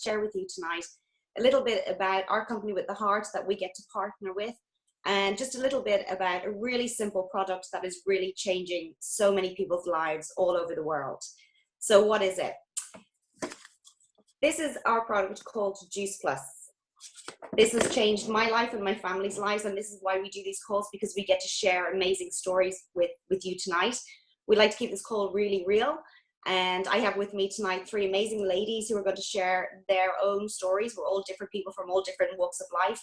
share with you tonight a little bit about our company with the heart that we get to partner with, and just a little bit about a really simple product that is really changing so many people's lives all over the world. So what is it? This is our product called Juice Plus. This has changed my life and my family's lives, and this is why we do these calls, because we get to share amazing stories with you tonight. We like to keep this call really real, and I have with me tonight 3 amazing ladies who are going to share their own stories. We're all different people from all different walks of life,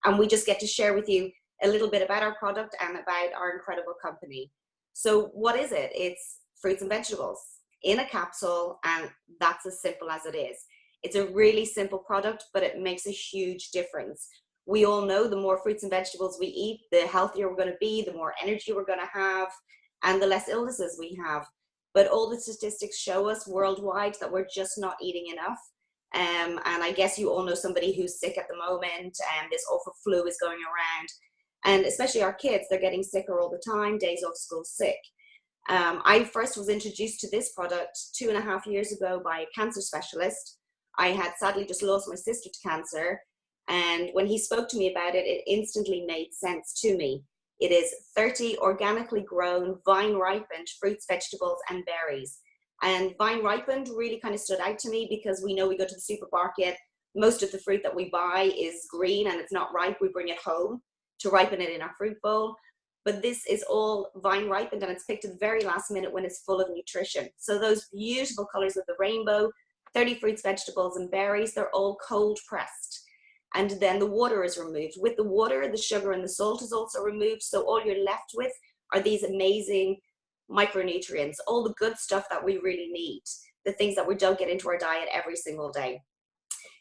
and we just get to share with you a little bit about our product and about our incredible company. So what is it? It's fruits and vegetables in a capsule, and that's as simple as it is. It's a really simple product, but it makes a huge difference. We all know the more fruits and vegetables we eat, the healthier we're going to be, the more energy we're going to have, and the less illnesses we have. But all the statistics show us worldwide that we're just not eating enough. And I guess you all know somebody who's sick at the moment, and this awful flu is going around. And especially our kids, they're getting sicker all the time, days off school sick. I first was introduced to this product 2.5 years ago by a cancer specialist. I had sadly just lost my sister to cancer, and when he spoke to me about it, it instantly made sense to me. It is 30 organically grown, vine-ripened fruits, vegetables, and berries. And vine-ripened really kind of stood out to me because we know we go to the supermarket, most of the fruit that we buy is green and it's not ripe. We bring it home to ripen it in our fruit bowl. But this is all vine-ripened, and it's picked at the very last minute when it's full of nutrition. So those beautiful colors of the rainbow, 30 fruits, vegetables, and berries, they're all cold pressed. And then the water is removed. With the water, the sugar and the salt is also removed. So all you're left with are these amazing micronutrients, all the good stuff that we really need, the things that we don't get into our diet every single day.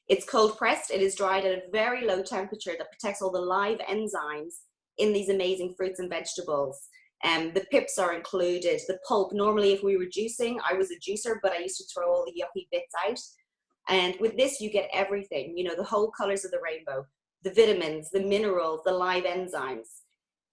It's cold pressed. It is dried at a very low temperature that protects all the live enzymes in these amazing fruits and vegetables. The pips are included, the pulp. Normally, if we were juicing, I was a juicer, but I used to throw all the yucky bits out. And with this, you get everything, you know, the whole colors of the rainbow, the vitamins, the minerals, the live enzymes.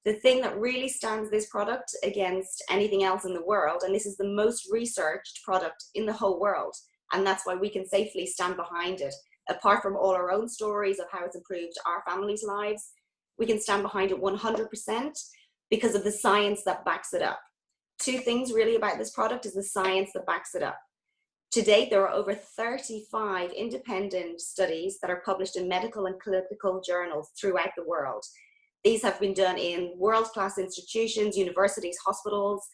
The thing that really stands this product against anything else in the world, and this is the most researched product in the whole world, and that's why we can safely stand behind it. Apart from all our own stories of how it's improved our families' lives, we can stand behind it 100%. Because of the science that backs it up. 2 things really about this product is the science that backs it up. To date, there are over 35 independent studies that are published in medical and clinical journals throughout the world. These have been done in world-class institutions, universities, hospitals,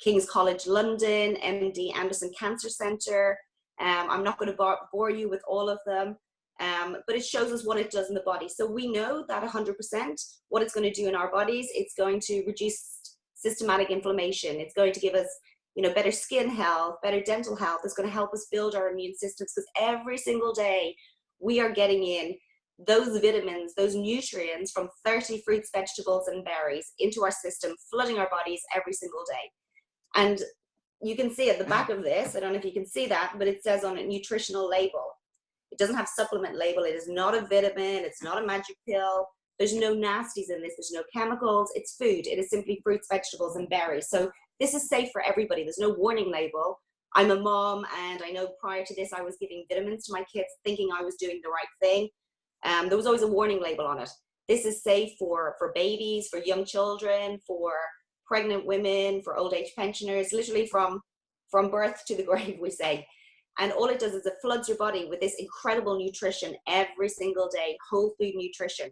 King's College London, MD Anderson Cancer Center. I'm not going to bore you with all of them. But it shows us what it does in the body. So we know that 100% what it's going to do in our bodies, it's going to reduce systematic inflammation. It's going to give us, you know, better skin health, better dental health. It's going to help us build our immune systems, because every single day we are getting in those vitamins, those nutrients from 30 fruits, vegetables, and berries into our system, flooding our bodies every single day. And you can see at the back of this, I don't know if you can see that, but it says on a nutritional label. It doesn't have supplement label. It is not a vitamin. It's not a magic pill. There's no nasties in this. There's no chemicals. It's food. It is simply fruits, vegetables, and berries. So this is safe for everybody. There's no warning label. I'm a mom, and I know prior to this, I was giving vitamins to my kids thinking I was doing the right thing. There was always a warning label on it. This is safe for babies, for young children, for pregnant women, for old age pensioners, literally from birth to the grave, we say. And all it does is it floods your body with this incredible nutrition every single day, whole food nutrition.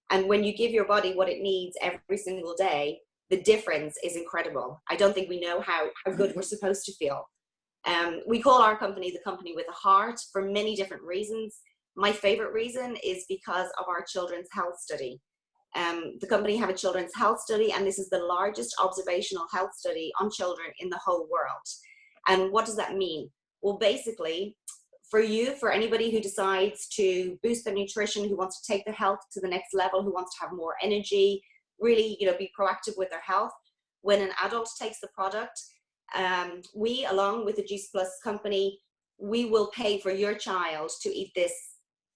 And when you give your body what it needs every single day, the difference is incredible. I don't think we know how good we're supposed to feel. We call our company the company with a heart for many different reasons. My favorite reason is because of our children's health study. The company have a children's health study, and this is the largest observational health study on children in the whole world. And what does that mean? Well, basically, for anybody who decides to boost their nutrition, who wants to take their health to the next level, who wants to have more energy, really, you know, be proactive with their health, when an adult takes the product, we, along with the Juice Plus company, we will pay for your child to eat this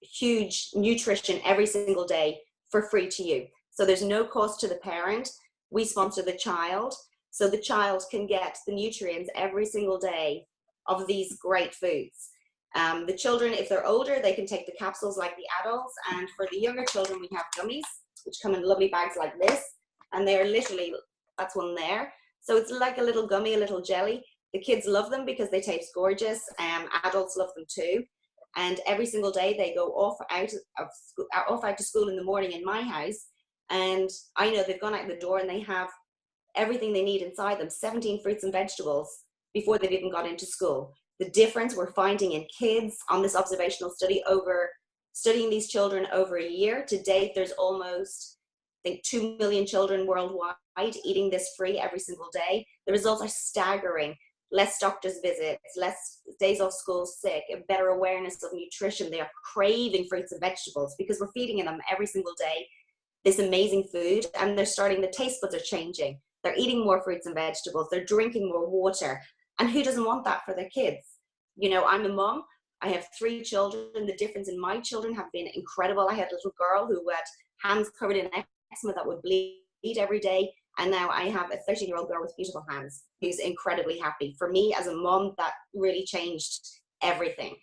huge nutrition every single day for free to you. So there's no cost to the parent. We sponsor the child, so the child can get the nutrients every single day of these great foods. The children, if they're older, they can take the capsules like the adults. And for the younger children, we have gummies, which come in lovely bags like this. And they're literally, that's one there. So it's like a little gummy, a little jelly. The kids love them because they taste gorgeous. Adults love them too. And every single day they go off out to school in the morning in my house. And I know they've gone out the door and they have everything they need inside them, 17 fruits and vegetables before they've even got into school. The difference we're finding in kids on this observational study, over studying these children over a year to date, there's almost, I think, 2 million children worldwide eating this free every single day. The results are staggering. Less doctor's visits, less days off school sick, a better awareness of nutrition. They are craving fruits and vegetables because we're feeding them every single day this amazing food, and they're starting, the taste buds are changing. They're eating more fruits and vegetables. They're drinking more water. And who doesn't want that for their kids? You know, I'm a mom. I have 3 children. The difference in my children have been incredible. I had a little girl who had hands covered in eczema that would bleed every day. And now I have a 13-year-old girl with beautiful hands who's incredibly happy. For me as a mom, that really changed everything.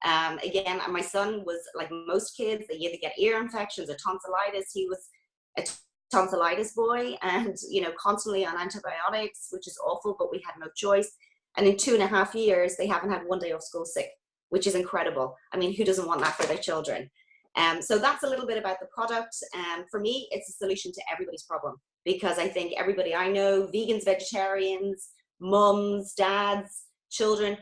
Again, my son was like most kids. They either get ear infections or tonsillitis. He was a tonsillitis boy and, you know, constantly on antibiotics, which is awful, but we had no choice. And in 2.5 years, they haven't had one day off school sick, which is incredible. I mean, who doesn't want that for their children? So that's a little bit about the product. For me, it's a solution to everybody's problem, because I think everybody I know, vegans, vegetarians, mums, dads, children,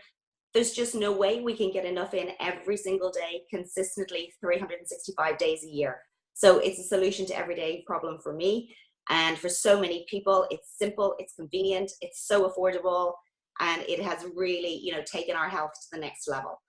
there's just no way we can get enough in every single day, consistently 365 days a year. So it's a solution to everyday problem for me. And for so many people, it's simple, it's convenient, it's so affordable, and it has really, you know, taken our health to the next level.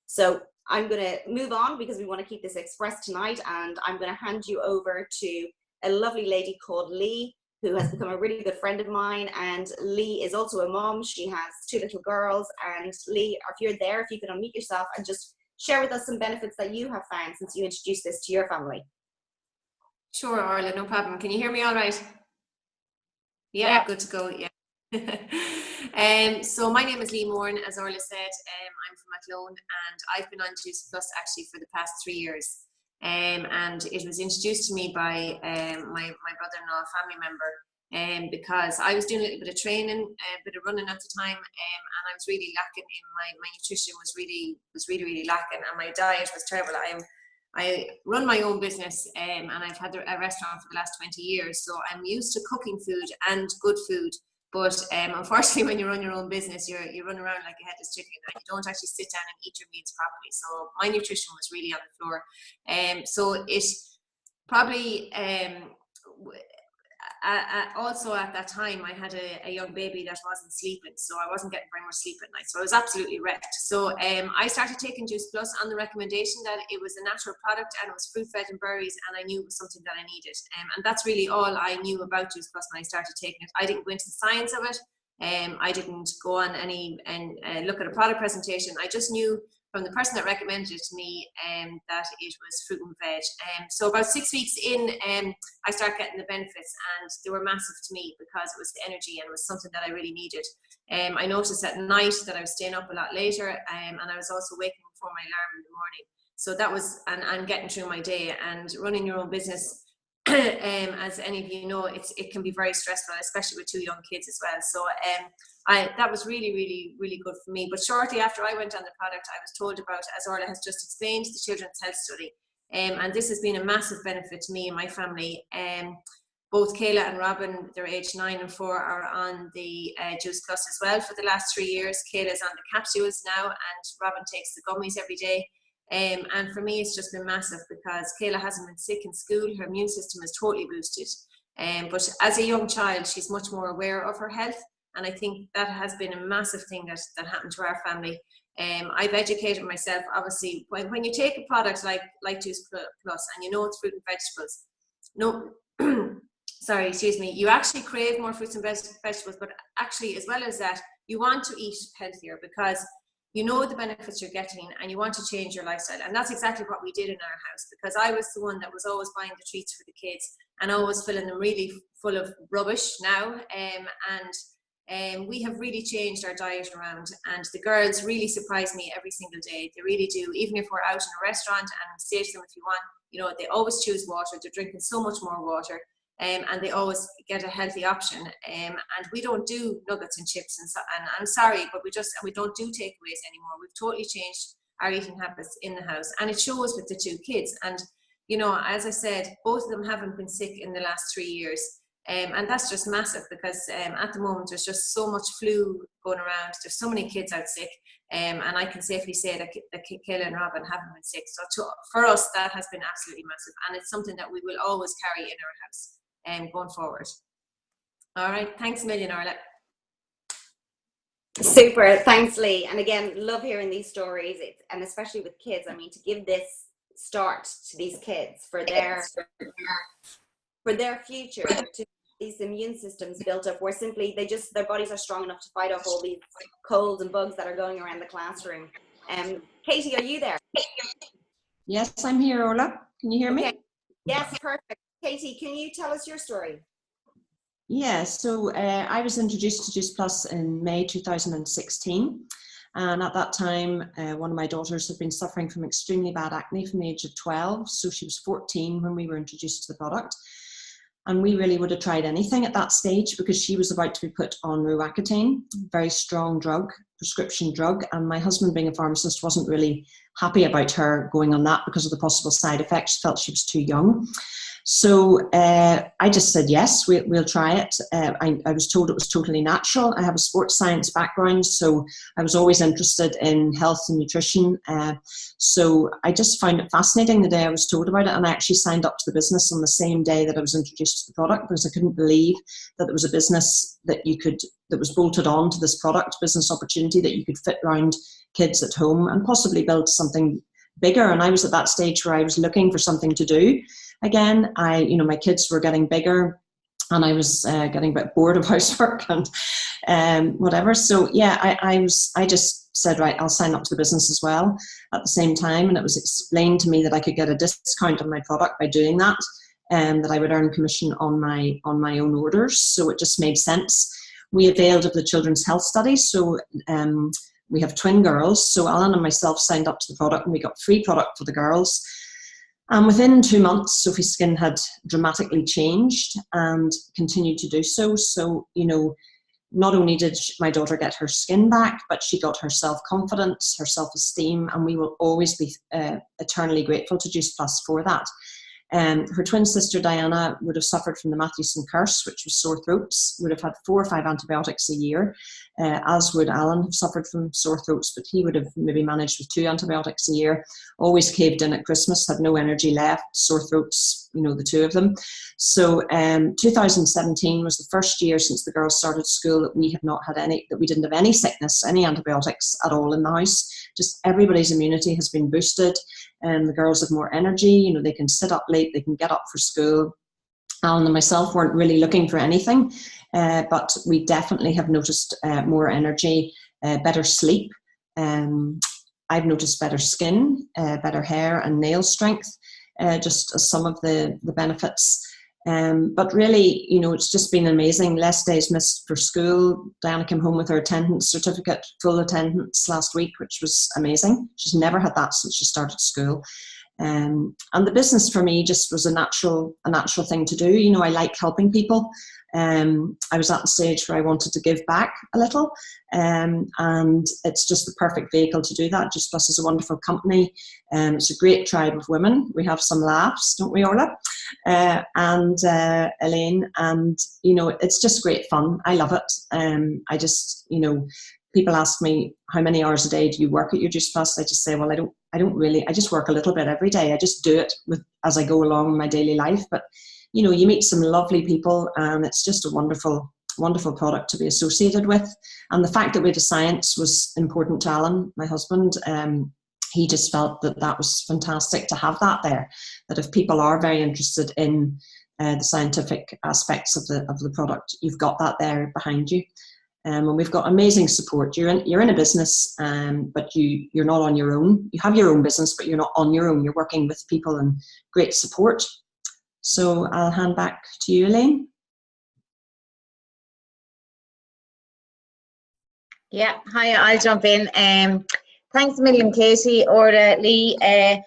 So I'm going to move on because we want to keep this express tonight. And I'm going to hand you over to a lovely lady called Leigh, who has become a really good friend of mine. And Leigh is also a mom. She has 2 little girls. And Leigh, if you're there, if you could unmute yourself and just share with us some benefits that you have found since you introduced this to your family. Sure, Orla, no problem. Can you hear me all right? Yeah. Good to go, yeah. So my name is Leigh Moran, as Orla said. I'm from Athlone, and I've been on Juice Plus actually for the past 3 years. And it was introduced to me by my brother-in-law, a family member, because I was doing a little bit of training, a bit of running at the time, and I was really lacking in my nutrition was really lacking, and my diet was terrible. I run my own business, and I've had a restaurant for the last 20 years, so I'm used to cooking food and good food. But unfortunately, when you run your own business, you run around like a headless chicken, and you don't actually sit down and eat your meals properly. So my nutrition was really on the floor. So it probably also at that time I had a young baby that wasn't sleeping, so I wasn't getting very much sleep at night, so I was absolutely wrecked. So I started taking Juice Plus on the recommendation that it was a natural product and it was fruit, veg and berries, and I knew it was something that I needed, and that's really all I knew about Juice Plus when I started taking it. I didn't go into the science of it. I didn't go on any and look at a product presentation. I just knew from the person that recommended it to me that it was fruit and veg. So about 6 weeks in, I started getting the benefits, and they were massive to me because it was the energy and it was something that I really needed. I noticed at night that I was staying up a lot later, and I was also waking before my alarm in the morning. So that was, and getting through my day. And running your own business, as any of you know, it can be very stressful, especially with 2 young kids as well. So that was really good for me. But shortly after I went on the product, I was told about, as Orla has just explained, the Children's Health Study. And this has been a massive benefit to me and my family. Both Kayla and Robin, they're aged 9 and 4, are on the Juice Plus as well for the last 3 years. Kayla's on the capsules now, and Robin takes the gummies every day. And for me, it's just been massive because Kayla hasn't been sick in school. Her immune system is totally boosted. But as a young child, she's much more aware of her health. And I think that has been a massive thing that happened to our family. I've educated myself, obviously, when you take a product like Juice Plus and you know it's fruit and vegetables, sorry, excuse me, you actually crave more fruits and vegetables, but actually, as well as that, you want to eat healthier because you know the benefits you're getting and you want to change your lifestyle. And that's exactly what we did in our house, because I was the one that was always buying the treats for the kids and always filling them really full of rubbish now. And we have really changed our diet around, and the girls really surprise me every single day. They really do. Even if we're out in a restaurant and we say to them, if you want, you know, they always choose water. They're drinking so much more water, and they always get a healthy option. And we don't do nuggets and chips, and I'm sorry, but we don't do takeaways anymore. We've totally changed our eating habits in the house, and it shows with the 2 kids. And you know, as I said, both of them haven't been sick in the last 3 years. And that's just massive, because at the moment there's just so much flu going around. There's so many kids out sick, and I can safely say that Kayla and Robin haven't been sick. So for us, that has been absolutely massive, and it's something that we will always carry in our house going forward. All right, thanks a million, Orla. Super, thanks, Leigh. And again, love hearing these stories, and especially with kids. I mean, to give this start to these kids for their future, to these immune systems built up where simply their bodies are strong enough to fight off all these colds and bugs that are going around the classroom. Katy, are you there? Yes, I'm here, Orla. Can you hear me? Yes, perfect. Katy, can you tell us your story? Yeah, so I was introduced to Juice Plus in May 2016. And at that time, one of my daughters had been suffering from extremely bad acne from the age of 12. So she was 14 when we were introduced to the product. And we really would have tried anything at that stage, because she was about to be put on Roaccutane, very strong drug, prescription drug. And my husband, being a pharmacist, wasn't really happy about her going on that because of the possible side effects, felt she was too young. So I just said, yes, we'll try it. I was told it was totally natural. I have a sports science background, so I was always interested in health and nutrition. So I just found it fascinating the day I was told about it, and I actually signed up to the business on the same day that I was introduced to the product, because I couldn't believe that there was a business that was bolted on to this product, business opportunity that you could fit around kids at home and possibly build something bigger. And I was at that stage where I was looking for something to do. Again, my kids were getting bigger, and I was getting a bit bored of housework and whatever. So yeah, I just said, right, I'll sign up to the business as well at the same time. And it was explained to me that I could get a discount on my product by doing that, and that I would earn commission on my own orders. So it just made sense. We availed of the Children's Health Study. So we have twin girls. So Alan and myself signed up to the product, and we got free product for the girls. And within 2 months, Sophie's skin had dramatically changed and continued to do so. So, not only did my daughter get her skin back, but she got her self-confidence, her self-esteem, and we will always be eternally grateful to Juice Plus for that. Her twin sister Diana would have suffered from the Matthewson curse, which was sore throats, would have had 4 or 5 antibiotics a year, as would Alan, have suffered from sore throats, but he would have maybe managed with 2 antibiotics a year, always caved in at Christmas, had no energy left, sore throats, the 2 of them. So 2017 was the first year since the girls started school that we didn't have any sickness, any antibiotics at all in the house. Just everybody's immunity has been boosted, and the girls have more energy. They can sit up late, they can get up for school. Alan and myself weren't really looking for anything, but we definitely have noticed more energy, better sleep. I've noticed better skin, better hair and nail strength, just as some of the benefits. But really, it's just been amazing. Less days missed for school. Diana came home with her attendance certificate, full attendance last week, which was amazing. She's never had that since she started school. And the business for me just was a natural thing to do. I like helping people. I was at the stage where I wanted to give back a little, and it's just the perfect vehicle to do that. Juice Plus is a wonderful company. It's a great tribe of women. We have some laughs, don't we, Orla? And Elaine, and it's just great fun. I love it. I just, people ask me, how many hours a day do you work at your Juice Plus? I just say, well, I don't really, I just work a little bit every day. I just do it as I go along in my daily life. But, you meet some lovely people, and it's just a wonderful, wonderful product to be associated with. And the fact that we had a science was important to Alan, my husband. He just felt that was fantastic to have that there, that if people are very interested in the scientific aspects of the product, you've got that there behind you. And we've got amazing support. You're in a business, but you're not on your own. You have your own business, but you're not on your own. You're working with people and great support. So I'll hand back to you, Elaine. Yeah, hi, I'll jump in. Thanks a million, Katy, Orla, Leigh.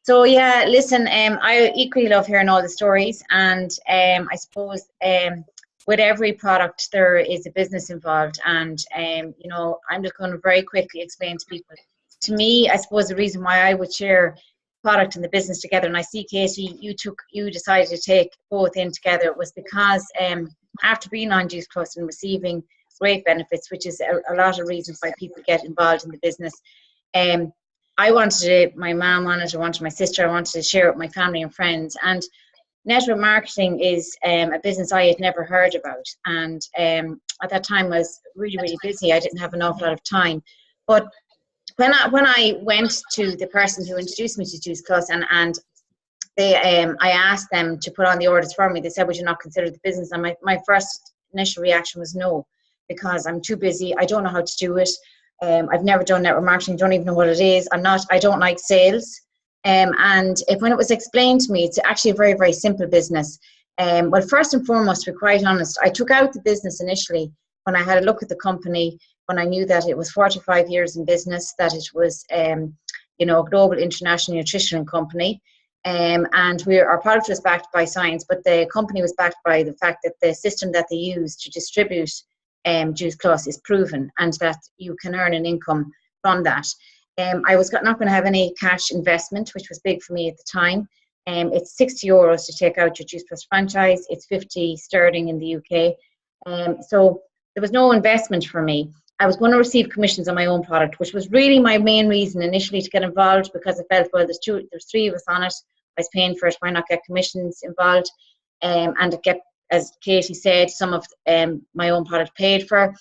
So yeah, listen, I equally love hearing all the stories, and I suppose with every product there is a business involved, and you know, I'm just going to very quickly explain to people. To me, I suppose the reason why I would share product and the business together, and I see, Katy, you decided to take both in together, was because after being on Juice Plus and receiving great benefits, which is a lot of reasons why people get involved in the business. Um, I wanted it, my mom wanted it, I wanted my sister, I wanted to share it with my family and friends. And network marketing is a business I had never heard about. And at that time I was really, really busy. I didn't have an awful lot of time. But when I went to the person who introduced me to Juice Plus, and they I asked them to put on the orders for me, they said, would you not consider the business? And my first initial reaction was no, because I'm too busy. I don't know how to do it. I've never done network marketing, don't even know what it is. I don't like sales. When it was explained to me, it's actually a very, very simple business. Well, first and foremost, to be quite honest, I took out the business initially when I had a look at the company, when I knew that it was 45 years in business, that it was, you know, a global international nutrition company. And our product was backed by science, but the company was backed by the fact that the system that they use to distribute Juice Plus is proven, and that you can earn an income from that. I was not going to have any cash investment, which was big for me at the time. It's €60 to take out your Juice Plus franchise. It's 50 sterling in the UK. So there was no investment for me. I was going to receive commissions on my own product, which was really my main reason initially to get involved, because I felt, well, there's three of us on it. I was paying for it. Why not get commissions involved and get, as Katy said, some of my own product paid for.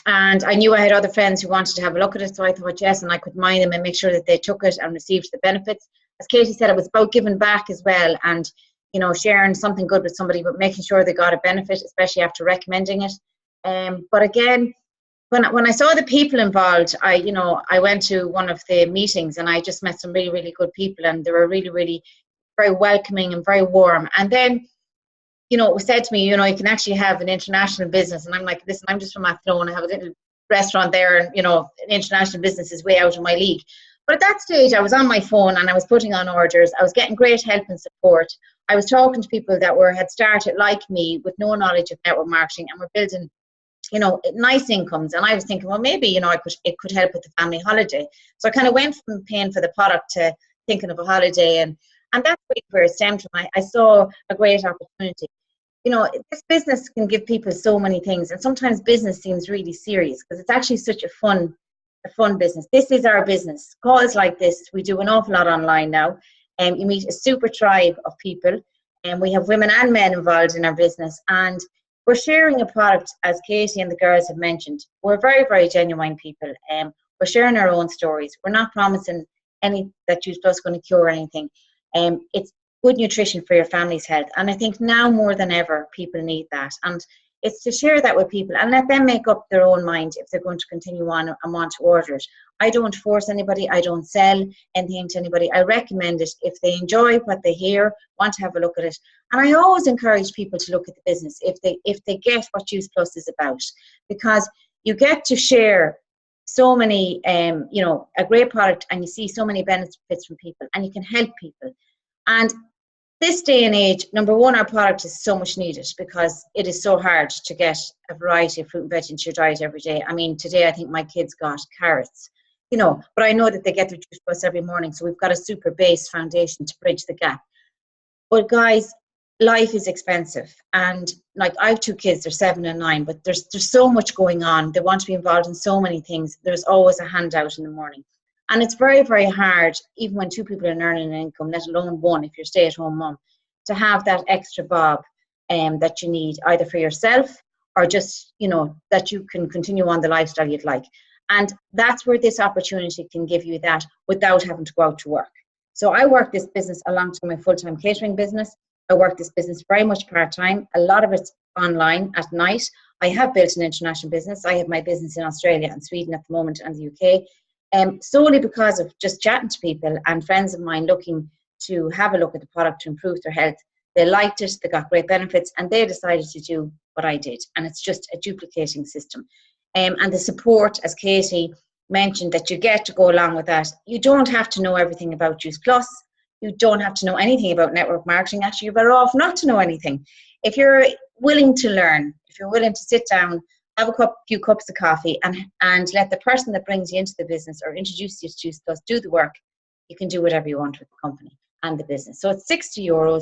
And I knew I had other friends who wanted to have a look at it, so I thought, yes, and I could mind them and make sure that they took it and received the benefits. As Katy said, it was about giving back as well, and you know, sharing something good with somebody, but making sure they got a benefit, especially after recommending it. But again, when I saw the people involved, I went to one of the meetings and I just met some really, really good people, and they were really, really very welcoming and very warm. And then, you know, it was said to me, you know, you can actually have an international business. And I'm like, listen, I'm just from Athlone. I have a little restaurant there, and, you know, an international business is way out of my league. But at that stage, I was on my phone and I was putting on orders. I was getting great help and support. I was talking to people that had started like me with no knowledge of network marketing and were building, you know, nice incomes. And I was thinking, well, maybe, you know, it could help with the family holiday. So I kind of went from paying for the product to thinking of a holiday. And that's really where it stemmed from. I saw a great opportunity. You know, this business can give people so many things, and sometimes business seems really serious because it's actually such a fun business. This is our business. Calls like this, we do an awful lot online now, and you meet a super tribe of people, and we have women and men involved in our business, and we're sharing a product, as Katy and the girls have mentioned. We're very, very genuine people, and we're sharing our own stories. We're not promising that Juice Plus is going to cure anything. It's good nutrition for your family's health. And I think now more than ever, people need that. And it's to share that with people and let them make up their own mind if they're going to continue on and want to order it. I don't force anybody. I don't sell anything to anybody. I recommend it if they enjoy what they hear, want to have a look at it. And I always encourage people to look at the business if they get what Juice Plus is about, because you get to share so many, you know, a great product, and you see so many benefits from people, and you can help people. And this day and age, number one, our product is so much needed because it is so hard to get a variety of fruit and veg into your diet every day. I mean, today I think my kids got carrots, you know, but I know that they get their Juice Plus every morning, so we've got a super base foundation to bridge the gap. But guys, life is expensive, and like, I have two kids, they're 7 and 9, but there's so much going on. They want to be involved in so many things. There's always a handout in the morning. And it's very, very hard, even when two people are earning an income, let alone one, if you're a stay-at-home mom, to have that extra bob that you need, either for yourself or just, you know, that you can continue on the lifestyle you'd like. And that's where this opportunity can give you that without having to go out to work. So I work this business alongside my full-time catering business. I work this business very much part-time. A lot of it's online at night. I have built an international business. I have my business in Australia and Sweden at the moment, and the UK. Solely because of just chatting to people and friends of mine looking to have a look at the product to improve their health. They liked it, they got great benefits, and they decided to do what I did. And it's just a duplicating system. and the support, as Katy mentioned, that you get to go along with that. You don't have to know everything about Juice Plus. You don't have to know anything about network marketing. Actually, you're better off not to know anything. If you're willing to learn, if you're willing to sit down, have a few cups of coffee, and let the person that brings you into the business or introduces you to Juice Plus do the work, you can do whatever you want with the company and the business. So it's €60.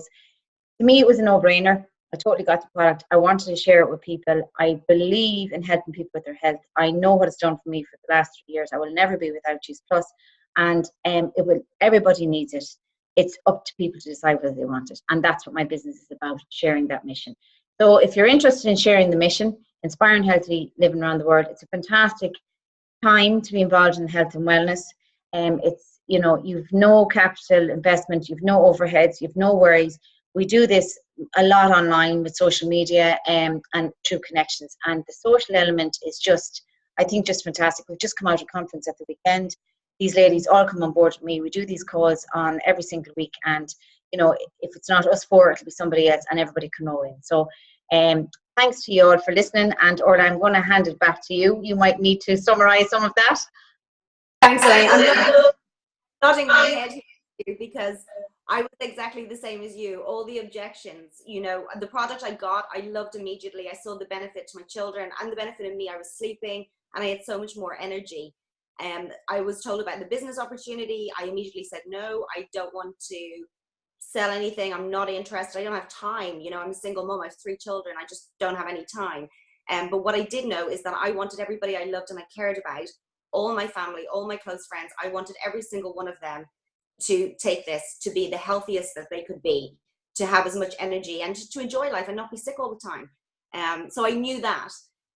To me, it was a no-brainer. I totally got the product. I wanted to share it with people. I believe in helping people with their health. I know what it's done for me for the last 3 years. I will never be without Juice Plus, and everybody needs it. It's up to people to decide whether they want it. And that's what my business is about, sharing that mission. So if you're interested in sharing the mission, inspiring healthy living around the world, it's a fantastic time to be involved in health and wellness. It's, you know, you've no capital investment, you've no overheads, you've no worries. We do this a lot online with social media and through connections. And the social element is just, I think, just fantastic. We've just come out of a conference at the weekend. These ladies all come on board with me. We do these calls on every single week, and you know, if it's not us four, it'll be somebody else, and everybody can roll in. So thanks to you all for listening, and Orla, I'm going to hand it back to you. You might need to summarize some of that. Thanks, Elaine. I'm nodding my head here because I was exactly the same as you. All the objections, you know, the product I got, I loved immediately. I saw the benefit to my children and the benefit in me. I was sleeping and I had so much more energy. I was told about the business opportunity. I immediately said, no, I don't want to sell anything. I'm not interested. I don't have time. You know, I'm a single mom. I have 3 children. I just don't have any time. But what I did know is that I wanted everybody I loved and I cared about, all my family, all my close friends. I wanted every single one of them to take this, to be the healthiest that they could be, to have as much energy and to enjoy life and not be sick all the time. So I knew that.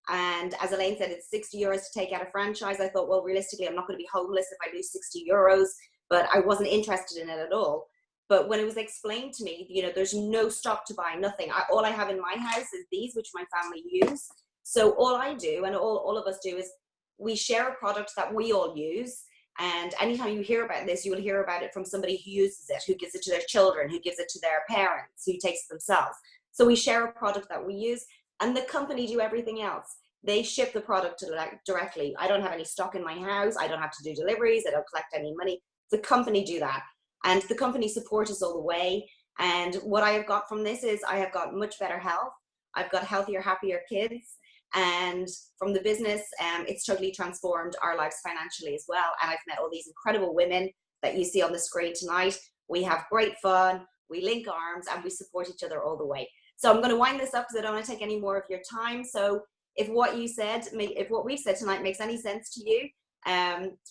And as Elaine said, it's €60 to take out a franchise. I thought, well, realistically, I'm not going to be homeless if I lose €60, but I wasn't interested in it at all. But when it was explained to me, you know, there's no stock to buy, nothing. All I have in my house is these, which my family use. So all I do, and all of us do, is we share a product that we all use. And anytime you hear about this, you will hear about it from somebody who uses it, who gives it to their children, who gives it to their parents, who takes it themselves. So we share a product that we use, and the company do everything else. They ship the product directly. I don't have any stock in my house. I don't have to do deliveries. I don't collect any money. The company do that. And the company support us all the way. And what I have got from this is I have got much better health. I've got healthier, happier kids. And from the business, it's totally transformed our lives financially as well. And I've met all these incredible women that you see on the screen tonight. We have great fun, we link arms, and we support each other all the way. So I'm going to wind this up because I don't want to take any more of your time. So if what you said, if what we've said tonight makes any sense to you,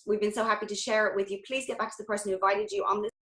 we've been so happy to share it with you. Please get back to the person who invited you on this